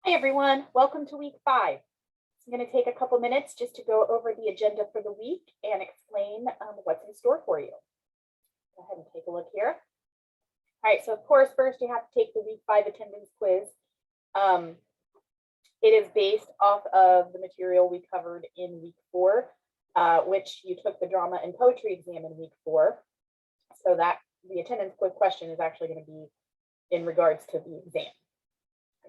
Hi, everyone. Welcome to week 5. I'm going to take a couple minutes just to go over the agenda for the week and explain what's in store for you. Go ahead and take a look here. All right, so of course, first you have to take the week 5 attendance quiz. It is based off of the material we covered in week 4, which you took the drama and poetry exam in week 4. So that the attendance quiz question is actually going to be in regards to the exam.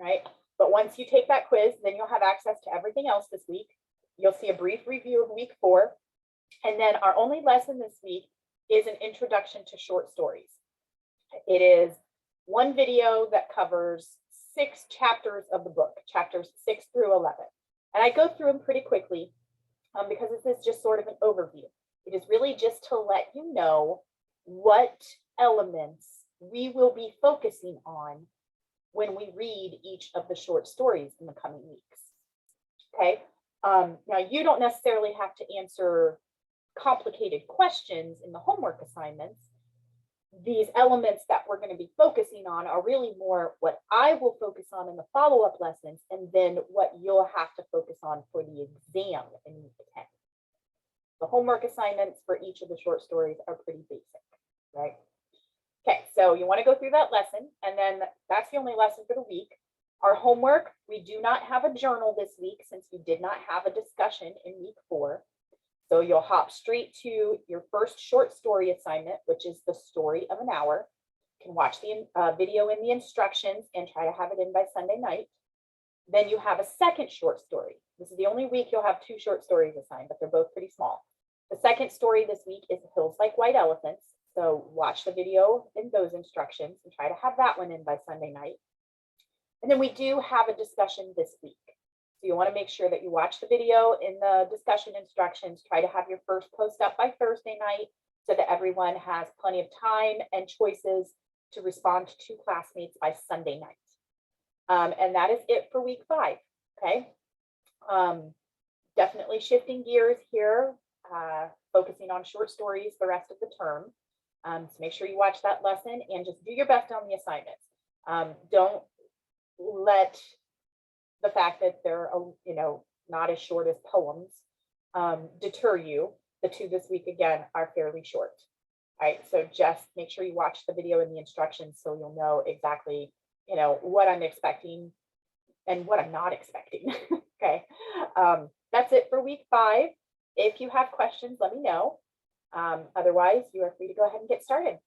All right. But once you take that quiz, then you'll have access to everything else this week. You'll see a brief review of week 4. And then our only lesson this week is an introduction to short stories. It is one video that covers 6 chapters of the book, chapters 6 through 11. And I go through them pretty quickly because this is just sort of an overview. It is really just to let you know what elements we will be focusing on when we read each of the short stories in the coming weeks. Okay. Now you don't necessarily have to answer complicated questions in the homework assignments. These elements that we're going to be focusing on are really more what I will focus on in the follow-up lessons, and then what you'll have to focus on for the exam in week 10. The homework assignments for each of the short stories are pretty basic, right? Okay, so you want to go through that lesson, and then that's the only lesson for the week. Our homework, we do not have a journal this week since we did not have a discussion in week 4. So you'll hop straight to your first short story assignment, which is the story of an hour. You can watch the video in the instructions and try to have it in by Sunday night. Then you have a second short story. This is the only week you'll have 2 short stories assigned, but they're both pretty small. The second story this week is Hills Like White Elephants. So watch the video in those instructions and try to have that one in by Sunday night. And then we do have a discussion this week. So you want to make sure that you watch the video in the discussion instructions, try to have your first post up by Thursday night so that everyone has plenty of time and choices to respond to classmates by Sunday night. And that is it for week 5, okay? Definitely shifting gears here, focusing on short stories the rest of the term. So make sure you watch that lesson and just do your best on the assignments. Don't let the fact that they're, not as short as poems deter you. The 2 this week, again, are fairly short. All right, so just make sure you watch the video and the instructions so you'll know exactly, what I'm expecting and what I'm not expecting. Okay, that's it for week 5. If you have questions, let me know. Otherwise, you are free to go ahead and get started.